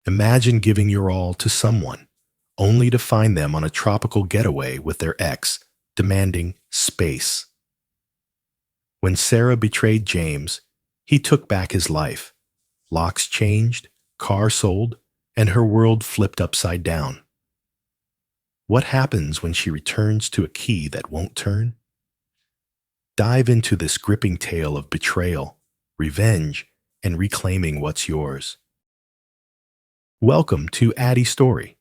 Imagine giving your all to someone, only to find them on a tropical getaway with their ex, demanding space. When Sarah betrayed James, he took back his life. Locks changed, car sold, and her world flipped upside down. What happens when she returns to a key that won't turn? Dive into this gripping tale of betrayal, revenge, and reclaiming what's yours. Welcome to Addy Story,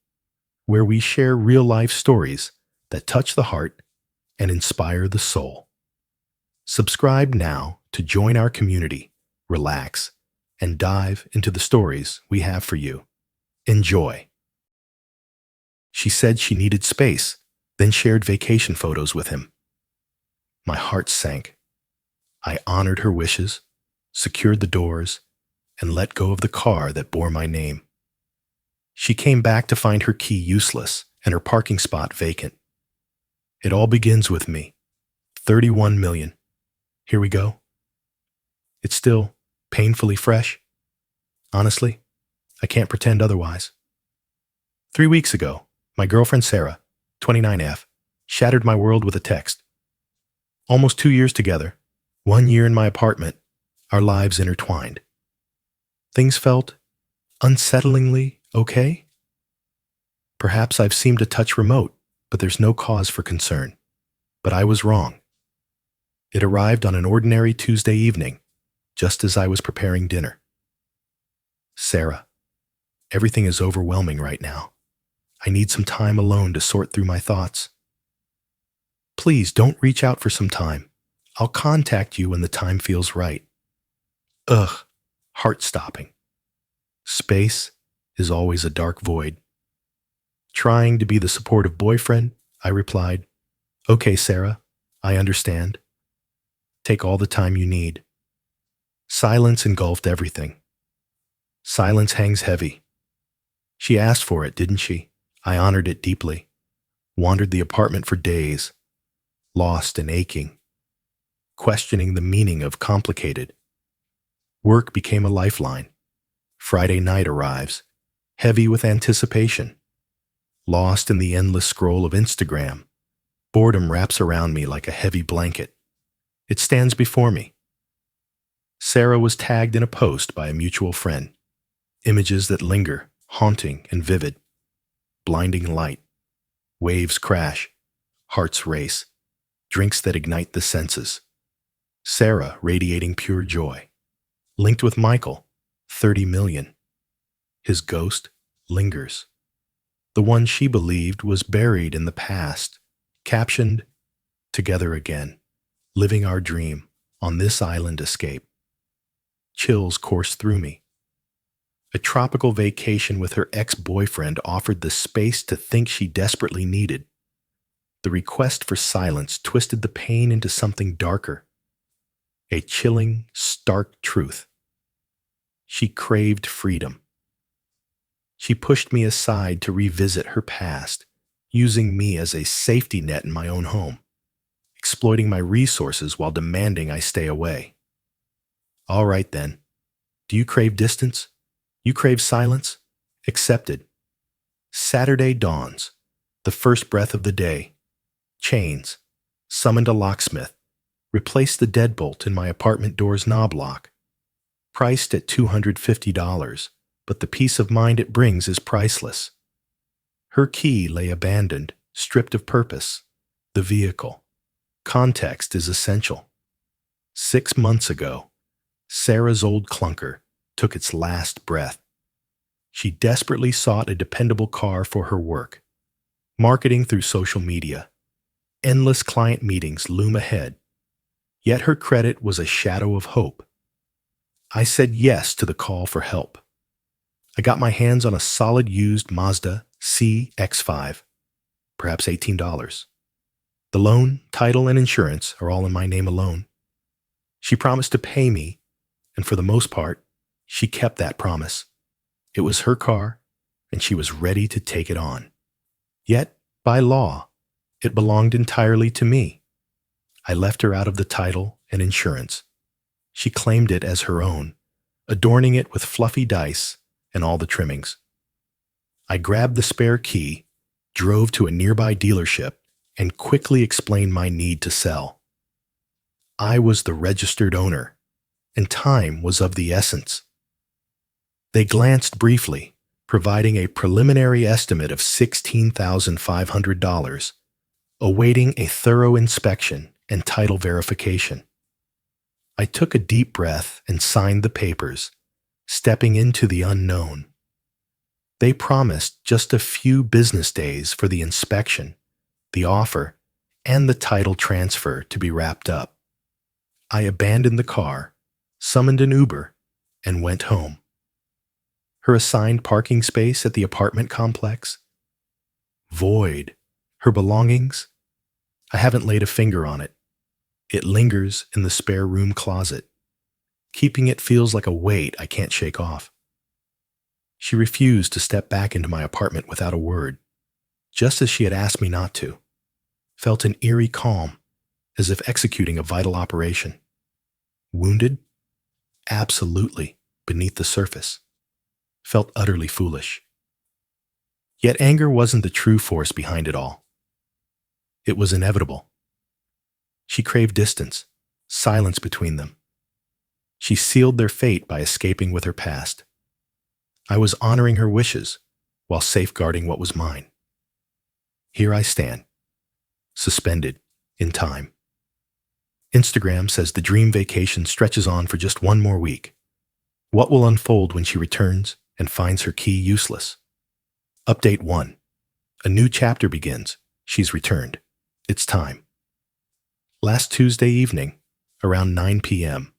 where we share real-life stories that touch the heart and inspire the soul. Subscribe now to join our community, relax, and dive into the stories we have for you. Enjoy. She said she needed space, then shared vacation photos with him. My heart sank. I honored her wishes, secured the doors, and let go of the car that bore my name. She came back to find her key useless and her parking spot vacant. It all begins with me. 31 million. Here we go. It's still painfully fresh. Honestly, I can't pretend otherwise. 3 weeks ago, my girlfriend Sarah, 29F, shattered my world with a text. Almost 2 years together, 1 year in my apartment, our lives intertwined. Things felt unsettlingly okay? Perhaps I've seemed a touch remote, but there's no cause for concern. But I was wrong. It arrived on an ordinary Tuesday evening, just as I was preparing dinner. Sarah, everything is overwhelming right now. I need some time alone to sort through my thoughts. Please don't reach out for some time. I'll contact you when the time feels right. Ugh, heart-stopping. Space is always a dark void. Trying to be the supportive boyfriend, I replied, "Okay, Sarah, I understand. Take all the time you need." Silence engulfed everything. Silence hangs heavy. She asked for it, didn't she? I honored it deeply. Wandered the apartment for days, lost and aching, questioning the meaning of complicated. Work became a lifeline. Friday night arrives, heavy with anticipation. Lost in the endless scroll of Instagram, boredom wraps around me like a heavy blanket. It stands before me. Sarah was tagged in a post by a mutual friend. Images that linger, haunting and vivid. Blinding light. Waves crash. Hearts race. Drinks that ignite the senses. Sarah radiating pure joy. Linked with Michael, 30 million. His ghost lingers. The one she believed was buried in the past, captioned, "Together again, living our dream on this island escape." Chills course through me. A tropical vacation with her ex-boyfriend offered the space to think she desperately needed. The request for silence twisted the pain into something darker. A chilling, stark truth. She craved freedom. She pushed me aside to revisit her past, using me as a safety net in my own home, exploiting my resources while demanding I stay away. All right then. Do you crave distance? You crave silence? Accepted. Saturday dawns, the first breath of the day. Chains. Summoned a locksmith. Replaced the deadbolt in my apartment door's knob lock. Priced at $250. But the peace of mind it brings is priceless. Her key lay abandoned, stripped of purpose. The vehicle. Context is essential. 6 months ago, Sarah's old clunker took its last breath. She desperately sought a dependable car for her work. Marketing through social media. Endless client meetings loom ahead. Yet her credit was a shadow of hope. I said yes to the call for help. I got my hands on a solid used Mazda CX-5, perhaps $18. The loan, title, and insurance are all in my name alone. She promised to pay me, and for the most part, she kept that promise. It was her car, and she was ready to take it on. Yet, by law, it belonged entirely to me. I left her out of the title and insurance. She claimed it as her own, adorning it with fluffy dice and all the trimmings. I grabbed the spare key, drove to a nearby dealership, and quickly explained my need to sell. I was the registered owner, and time was of the essence. They glanced briefly, providing a preliminary estimate of $16,500, awaiting a thorough inspection and title verification. I took a deep breath and signed the papers, stepping into the unknown. They promised just a few business days for the inspection, the offer, and the title transfer to be wrapped up. I abandoned the car, summoned an Uber, and went home. Her assigned parking space at the apartment complex? Void. Her belongings? I haven't laid a finger on it. It lingers in the spare room closet. Keeping it feels like a weight I can't shake off. She refused to step back into my apartment without a word, just as she had asked me not to. Felt an eerie calm, as if executing a vital operation. Wounded? Absolutely, beneath the surface. Felt utterly foolish. Yet anger wasn't the true force behind it all. It was inevitable. She craved distance, silence between them. She sealed their fate by escaping with her past. I was honoring her wishes while safeguarding what was mine. Here I stand, suspended in time. Instagram says the dream vacation stretches on for just one more week. What will unfold when she returns and finds her key useless? Update 1. A new chapter begins. She's returned. It's time. Last Tuesday evening, around 9 p.m.,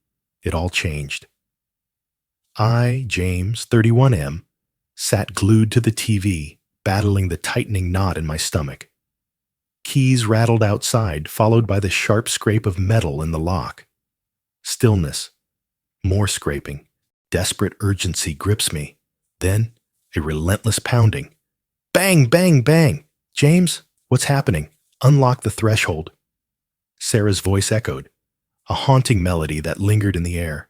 it all changed. I, James, 31M, sat glued to the TV, battling the tightening knot in my stomach. Keys rattled outside, followed by the sharp scrape of metal in the lock. Stillness. More scraping. Desperate urgency grips me. Then, a relentless pounding. Bang, bang, bang! James, what's happening? Unlock the threshold. Sarah's voice echoed, a haunting melody that lingered in the air.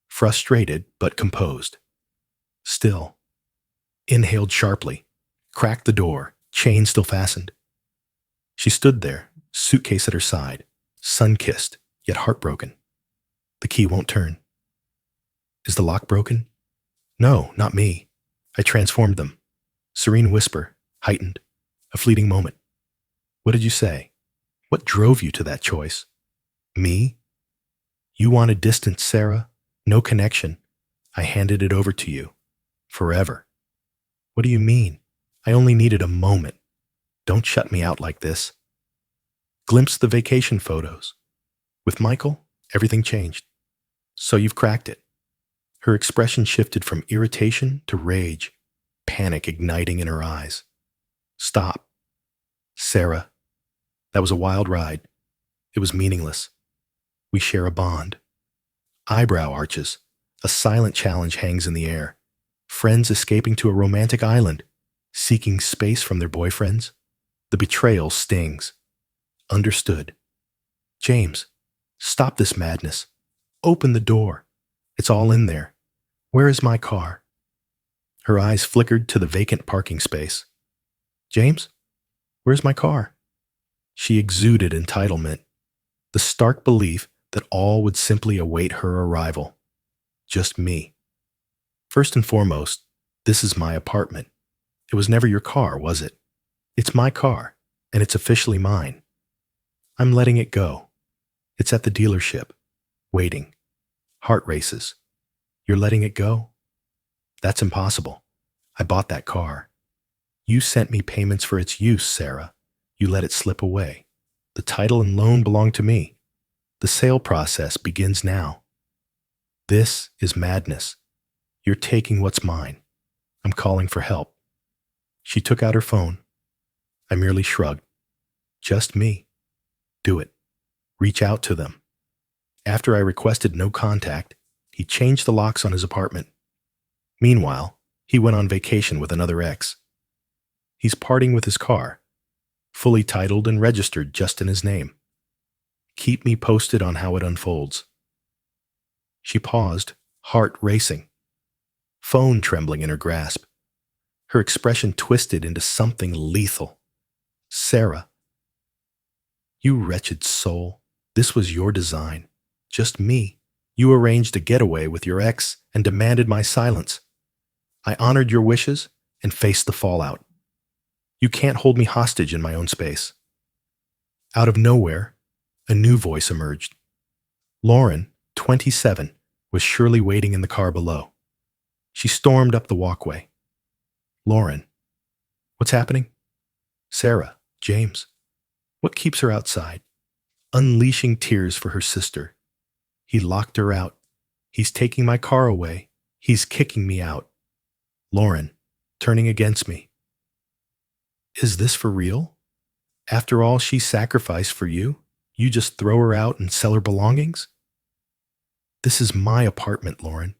Frustrated, but composed. Still. Inhaled sharply. Cracked the door, chain still fastened. She stood there, suitcase at her side, sun-kissed, yet heartbroken. The key won't turn. Is the lock broken? No, not me. I transformed them. Serene whisper, heightened, a fleeting moment. What did you say? What drove you to that choice? Me? You wanted distance, Sarah. No connection. I handed it over to you. Forever. What do you mean? I only needed a moment. Don't shut me out like this. Glimpsed the vacation photos. With Michael, everything changed. So you've cracked it. Her expression shifted from irritation to rage, panic igniting in her eyes. Stop. Sarah. That was a wild ride. It was meaningless. We share a bond. Eyebrow arches. A silent challenge hangs in the air. Friends escaping to a romantic island, seeking space from their boyfriends. The betrayal stings. Understood. James, stop this madness. Open the door. It's all in there. Where is my car? Her eyes flickered to the vacant parking space. James, where's my car? She exuded entitlement, the stark belief that all would simply await her arrival. Just me. First and foremost, this is my apartment. It was never your car, was it? It's my car, and it's officially mine. I'm letting it go. It's at the dealership, waiting. Heart races. You're letting it go? That's impossible. I bought that car. You sent me payments for its use, Sarah. You let it slip away. The title and loan belong to me. The sale process begins now. This is madness. You're taking what's mine. I'm calling for help. She took out her phone. I merely shrugged. Just me. Do it. Reach out to them. After I requested no contact, he changed the locks on his apartment. Meanwhile, he went on vacation with another ex. He's parting with his car, fully titled and registered just in his name. Keep me posted on how it unfolds. She paused, heart racing, phone trembling in her grasp. Her expression twisted into something lethal. Sarah, you wretched soul, this was your design. Just me. You arranged a getaway with your ex and demanded my silence. I honored your wishes and faced the fallout. You can't hold me hostage in my own space. Out of nowhere, a new voice emerged. Lauren, 27, was surely waiting in the car below. She stormed up the walkway. Lauren, what's happening? Sarah, James, what keeps her outside? Unleashing tears for her sister. He locked her out. He's taking my car away. He's kicking me out. Lauren, turning against me. Is this for real? After all she sacrificed for you, you just throw her out and sell her belongings? This is my apartment, Lauren.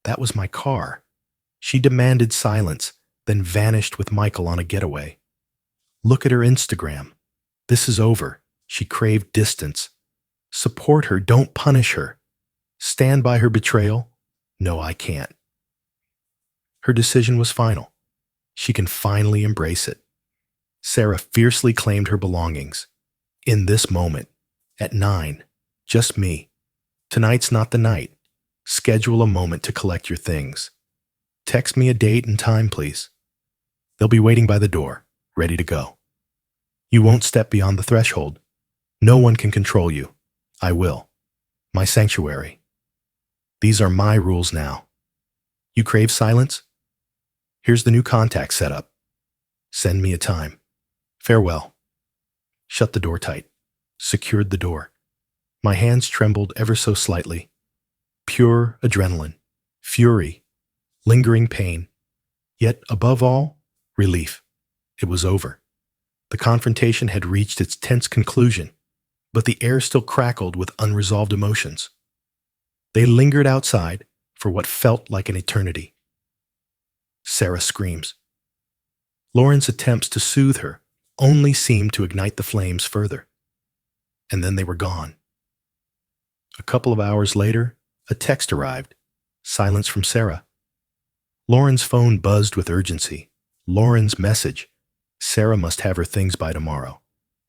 That was my car. She demanded silence, then vanished with Michael on a getaway. Look at her Instagram. This is over. She craved distance. Support her, don't punish her. Stand by her betrayal? No, I can't. Her decision was final. She can finally embrace it. Sarah fiercely claimed her belongings. In this moment, at 9, just me. Tonight's not the night. Schedule a moment to collect your things. Text me a date and time, please. They'll be waiting by the door, ready to go. You won't step beyond the threshold. No one can control you. I will. My sanctuary. These are my rules now. You crave silence? Here's the new contact setup. Send me a time. Farewell. Shut the door tight. Secured the door. My hands trembled ever so slightly. Pure adrenaline, fury, lingering pain. Yet, above all, relief. It was over. The confrontation had reached its tense conclusion, but the air still crackled with unresolved emotions. They lingered outside for what felt like an eternity. Sarah screams. Lauren's attempts to soothe her only seemed to ignite the flames further. And then they were gone. A couple of hours later, a text arrived. Silence from Sarah. Lauren's phone buzzed with urgency. Lauren's message. Sarah must have her things by tomorrow.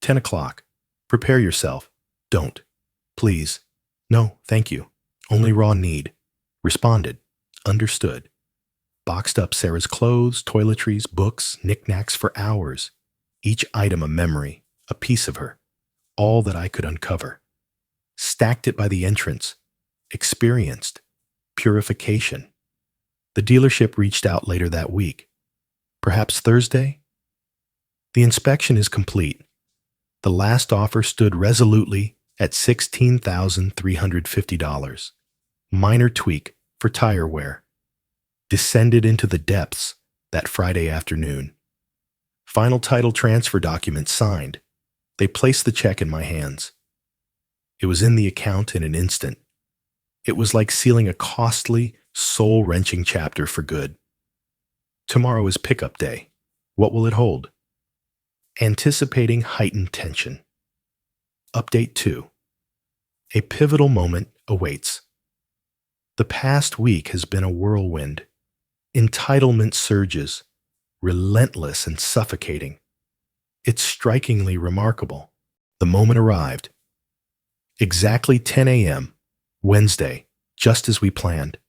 10 o'clock. Prepare yourself. Don't. Please. No, thank you. Only raw need. Responded. Understood. Boxed up Sarah's clothes, toiletries, books, knickknacks for hours. Each item a memory, a piece of her. All that I could uncover. Stacked it by the entrance. Experienced. Purification. The dealership reached out later that week. Perhaps Thursday? The inspection is complete. The last offer stood resolutely at $16,350. Minor tweak for tire wear. Descended into the depths that Friday afternoon. Final title transfer document signed. They placed the check in my hands. It was in the account in an instant. It was like sealing a costly, soul-wrenching chapter for good. Tomorrow is pickup day. What will it hold? Anticipating heightened tension. Update 2. A pivotal moment awaits. The past week has been a whirlwind. Entitlement surges, relentless and suffocating. It's strikingly remarkable. The moment arrived. Exactly 10 a.m., Wednesday, just as we planned.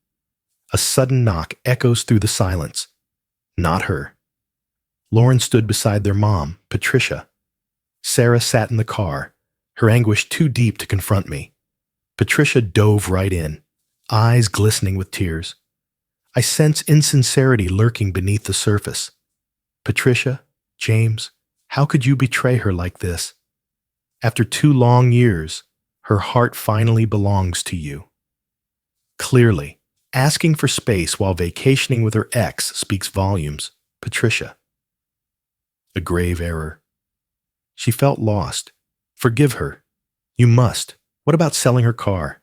A sudden knock echoes through the silence. Not her. Lauren stood beside their mom, Patricia. Sarah sat in the car, her anguish too deep to confront me. Patricia dove right in, eyes glistening with tears. I sense insincerity lurking beneath the surface. Patricia, James, how could you betray her like this? After 2 long years, her heart finally belongs to you. Clearly, asking for space while vacationing with her ex speaks volumes. Patricia. A grave error. She felt lost. Forgive her. You must. What about selling her car?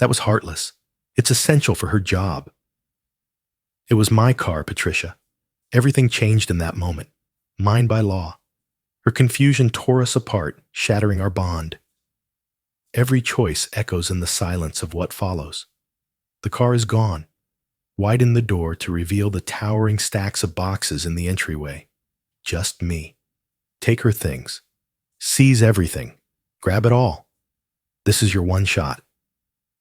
That was heartless. It's essential for her job. It was my car, Patricia. Everything changed in that moment. Mine by law. Her confusion tore us apart, shattering our bond. Every choice echoes in the silence of what follows. The car is gone. widened the door to reveal the towering stacks of boxes in the entryway. Just me. Take her things. Seize everything. Grab it all. This is your one shot.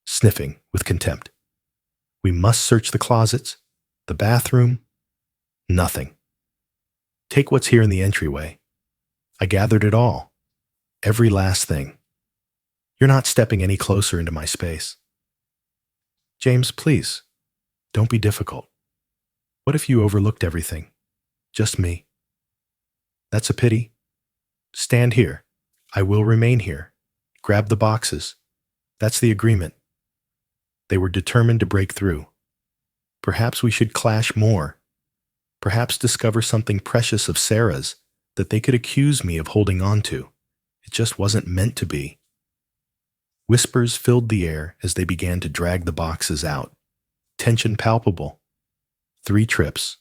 Sniffing with contempt. We must search the closets, the bathroom. Nothing. Take what's here in the entryway. I gathered it all. Every last thing. You're not stepping any closer into my space. James, please, don't be difficult. What if you overlooked everything? Just me. That's a pity. Stand here. I will remain here. Grab the boxes. That's the agreement. They were determined to break through. Perhaps we should clash more. Perhaps discover something precious of Sarah's that they could accuse me of holding on to. It just wasn't meant to be. Whispers filled the air as they began to drag the boxes out. Tension palpable. 3 trips,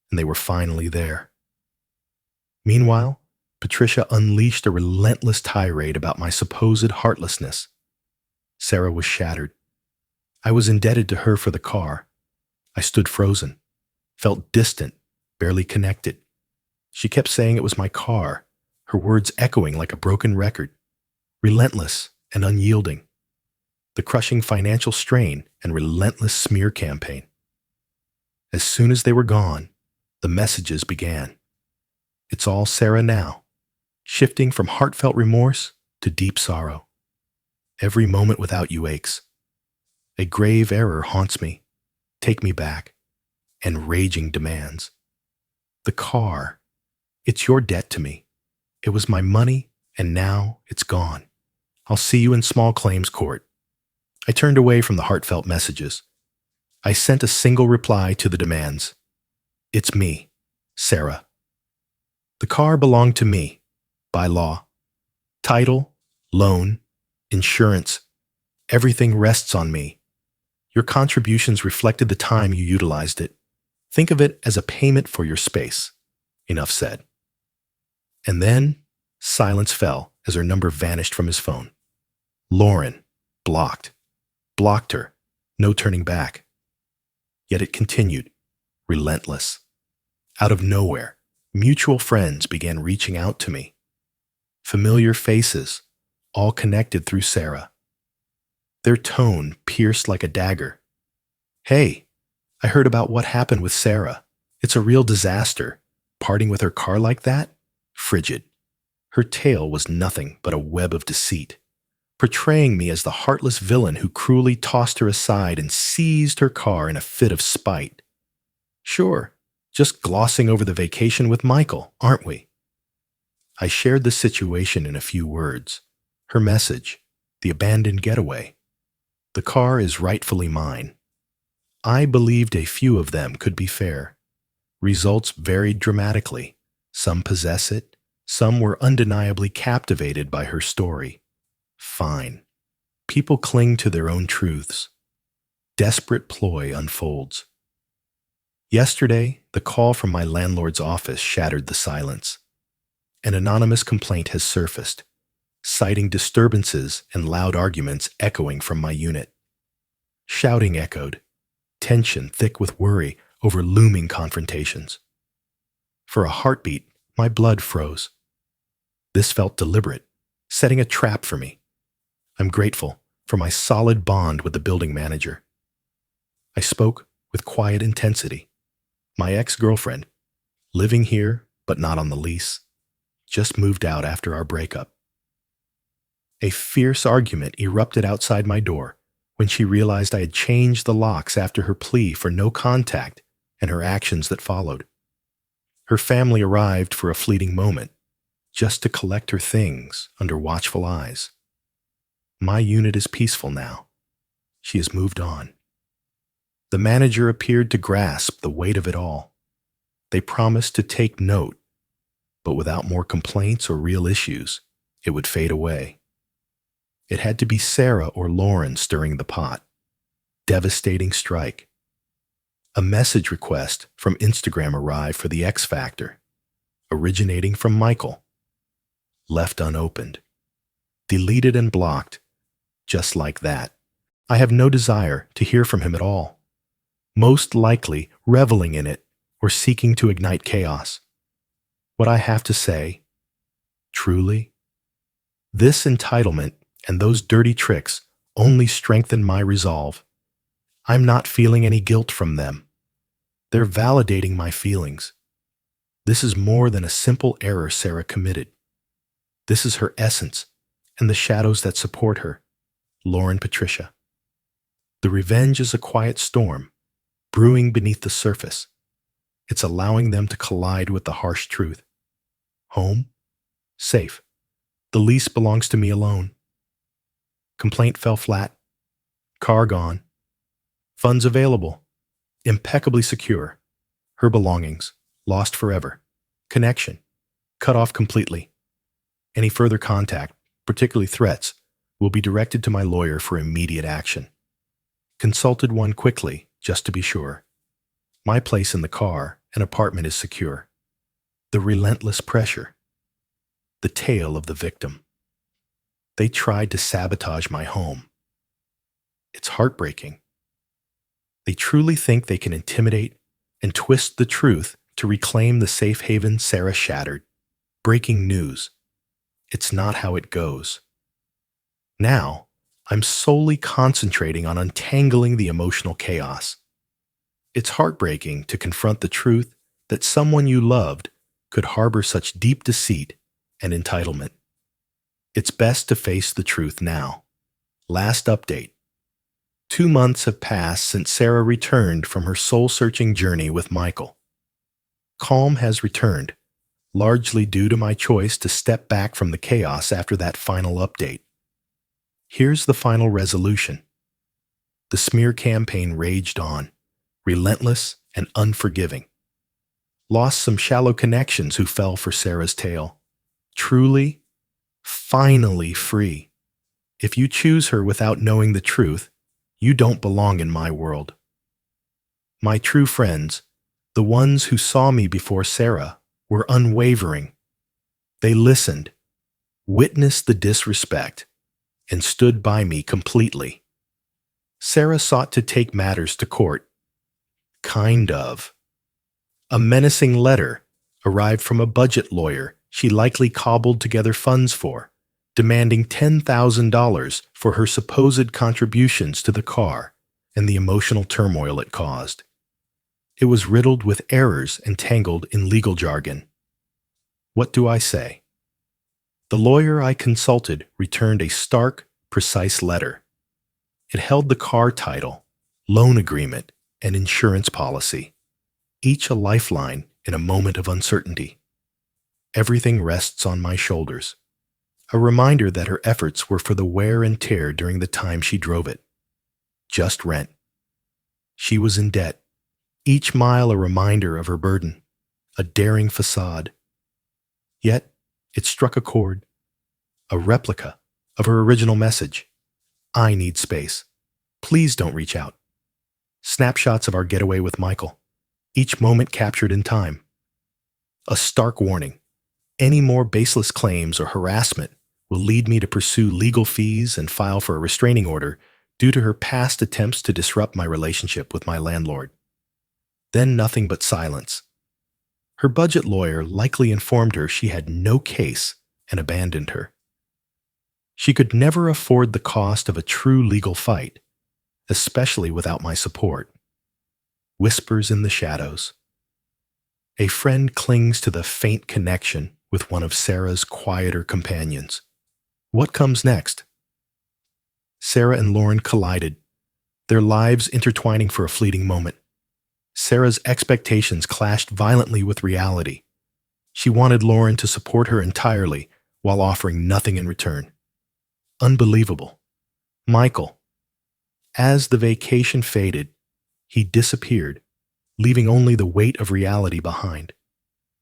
and they were finally there. Meanwhile, Patricia unleashed a relentless tirade about my supposed heartlessness. Sarah was shattered. I was indebted to her for the car. I stood frozen, felt distant, barely connected. She kept saying it was my car, her words echoing like a broken record. Relentless and unyielding. The crushing financial strain and relentless smear campaign. As soon as they were gone, the messages began. It's all Sarah now, shifting from heartfelt remorse to deep sorrow. Every moment without you aches. A grave error haunts me. Take me back. And raging demands. The car. It's your debt to me. It was my money, and now it's gone. I'll see you in small claims court. I turned away from the heartfelt messages. I sent a single reply to the demands. It's me, Sarah. The car belonged to me, by law. Title, loan, insurance, everything rests on me. Your contributions reflected the time you utilized it. Think of it as a payment for your space. Enough said. And then, silence fell as her number vanished from his phone. Lauren, blocked. Blocked her. No turning back. Yet it continued, relentless. Out of nowhere, mutual friends began reaching out to me. Familiar faces, all connected through Sarah. Their tone pierced like a dagger. Hey, I heard about what happened with Sarah. It's a real disaster. Parting with her car like that? Frigid. Her tale was nothing but a web of deceit, portraying me as the heartless villain who cruelly tossed her aside and seized her car in a fit of spite. Sure, just glossing over the vacation with Michael, aren't we? I shared the situation in a few words. Her message, the abandoned getaway. The car is rightfully mine. I believed a few of them could be fair. Results varied dramatically. Some possess it. Some were undeniably captivated by her story. Fine. People cling to their own truths. Desperate ploy unfolds. Yesterday, the call from my landlord's office shattered the silence. An anonymous complaint has surfaced, citing disturbances and loud arguments echoing from my unit. Shouting echoed, tension thick with worry over looming confrontations. For a heartbeat, my blood froze. This felt deliberate, setting a trap for me. I'm grateful for my solid bond with the building manager. I spoke with quiet intensity. My ex-girlfriend, living here but not on the lease, just moved out after our breakup. A fierce argument erupted outside my door when she realized I had changed the locks after her plea for no contact and her actions that followed. Her family arrived for a fleeting moment, just to collect her things under watchful eyes. My unit is peaceful now. She has moved on. The manager appeared to grasp the weight of it all. They promised to take note, but without more complaints or real issues, it would fade away. It had to be Sarah or Lauren stirring the pot. Devastating strike. A message request from Instagram arrived for the X Factor, originating from Michael. Left unopened. Deleted and blocked. Just like that. I have no desire to hear from him at all. most likely reveling in it or seeking to ignite chaos. What I have to say, truly, this entitlement and those dirty tricks only strengthen my resolve. I'm not feeling any guilt from them. They're validating my feelings. This is more than a simple error Sarah committed. This is her essence and the shadows that support her, Lauren Patricia. The revenge is a quiet storm, brewing beneath the surface. It's allowing them to collide with the harsh truth. Home? Safe. The lease belongs to me alone. Complaint fell flat. Car gone. Funds available. Impeccably secure. Her belongings lost forever. Connection cut off completely. Any further contact, particularly threats, will be directed to my lawyer for immediate action. Consulted one quickly, just to be sure. My place in the car and apartment is secure. The relentless pressure. The tale of the victim. They tried to sabotage my home. It's heartbreaking. They truly think they can intimidate and twist the truth to reclaim the safe haven Sarah shattered. Breaking news. It's not how it goes. Now, I'm solely concentrating on untangling the emotional chaos. It's heartbreaking to confront the truth that someone you loved could harbor such deep deceit and entitlement. It's best to face the truth now. Last update. 2 months have passed since Sarah returned from her soul-searching journey with Michael. Calm has returned, largely due to my choice to step back from the chaos after that final update. Here's the final resolution. The smear campaign raged on, relentless and unforgiving. Lost some shallow connections who fell for Sarah's tale. Truly, finally free. If you choose her without knowing the truth, you don't belong in my world. My true friends, the ones who saw me before Sarah, were unwavering. They listened, witnessed the disrespect, and stood by me completely. Sarah sought to take matters to court. Kind of. A menacing letter arrived from a budget lawyer she likely cobbled together funds for, demanding $10,000 for her supposed contributions to the car and the emotional turmoil it caused. It was riddled with errors and tangled in legal jargon. What do I say? The lawyer I consulted returned a stark, precise letter. It held the car title, loan agreement, and insurance policy, each a lifeline in a moment of uncertainty. Everything rests on my shoulders. A reminder that her efforts were for the wear and tear during the time she drove it. Just rent. She was in debt. Each mile a reminder of her burden, a daring facade. Yet, it struck a chord, a replica of her original message. I need space. Please don't reach out. Snapshots of our getaway with Michael, each moment captured in time. A stark warning. Any more baseless claims or harassment will lead me to pursue legal fees and file for a restraining order due to her past attempts to disrupt my relationship with my landlord. Then nothing but silence. Her budget lawyer likely informed her she had no case and abandoned her. She could never afford the cost of a true legal fight, especially without my support. Whispers in the shadows. A friend clings to the faint connection with one of Sarah's quieter companions. What comes next? Sarah and Lauren collided, their lives intertwining for a fleeting moment. Sarah's expectations clashed violently with reality. She wanted Lauren to support her entirely while offering nothing in return. Unbelievable. Michael. As the vacation faded, he disappeared, leaving only the weight of reality behind.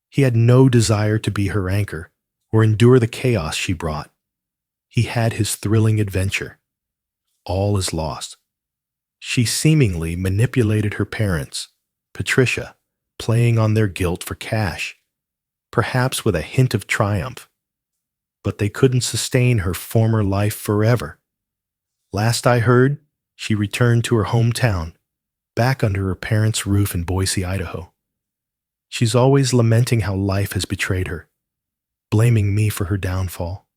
He had no desire to be her anchor or endure the chaos she brought. He had his thrilling adventure. All is lost. She seemingly manipulated her parents, Patricia, playing on their guilt for cash, perhaps with a hint of triumph. But they couldn't sustain her former life forever. Last I heard, she returned to her hometown, back under her parents' roof in Boise, Idaho. She's always lamenting how life has betrayed her, blaming me for her downfall.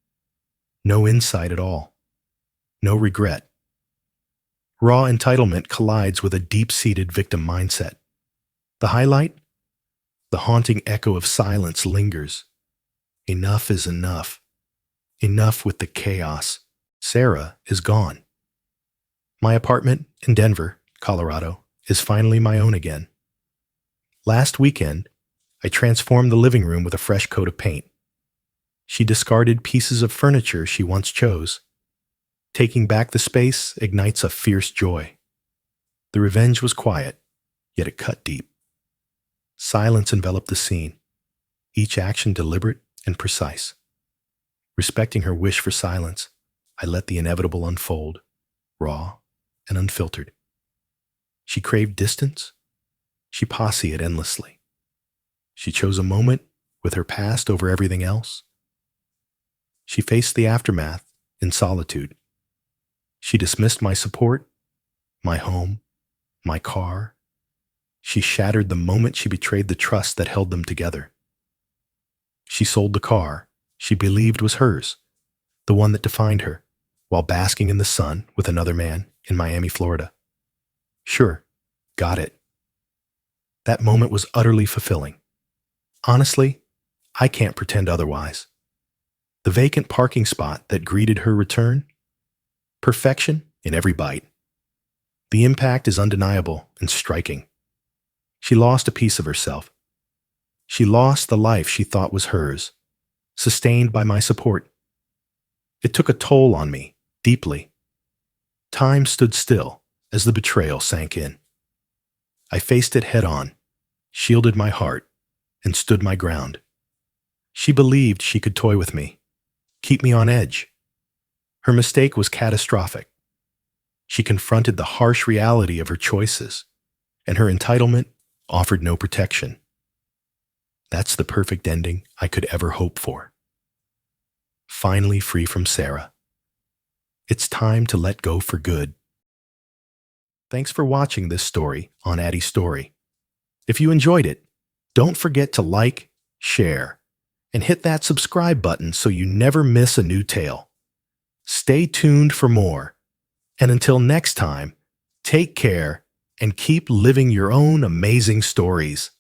No insight at all. No regret. Raw entitlement collides with a deep-seated victim mindset. The highlight? The haunting echo of silence lingers. Enough is enough. Enough with the chaos. Sarah is gone. My apartment in Denver, Colorado, is finally my own again. Last weekend, I transformed the living room with a fresh coat of paint. She discarded pieces of furniture she once chose. Taking back the space ignites a fierce joy. The revenge was quiet, yet it cut deep. Silence enveloped the scene, each action deliberate and precise. Respecting her wish for silence, I let the inevitable unfold, raw and unfiltered. She craved distance. She posseed endlessly. She chose a moment with her past over everything else. She faced the aftermath in solitude. She dismissed my support, my home, my car. She shattered the moment she betrayed the trust that held them together. She sold the car she believed was hers, the one that defined her, while basking in the sun with another man in Miami, Florida. Sure, got it. That moment was utterly fulfilling. Honestly, I can't pretend otherwise. The vacant parking spot that greeted her return? Perfection in every bite. The impact is undeniable and striking. She lost a piece of herself. She lost the life she thought was hers, sustained by my support. It took a toll on me, deeply. Time stood still as the betrayal sank in. I faced it head-on, shielded my heart, and stood my ground. She believed she could toy with me, keep me on edge. Her mistake was catastrophic. She confronted the harsh reality of her choices, and her entitlement offered no protection. That's the perfect ending I could ever hope for. Finally free from Sarah. It's time to let go for good. Thanks for watching this story on Addy Story. If you enjoyed it, don't forget to like, share, and hit that subscribe button so you never miss a new tale. Stay tuned for more. And until next time, take care and keep living your own amazing stories.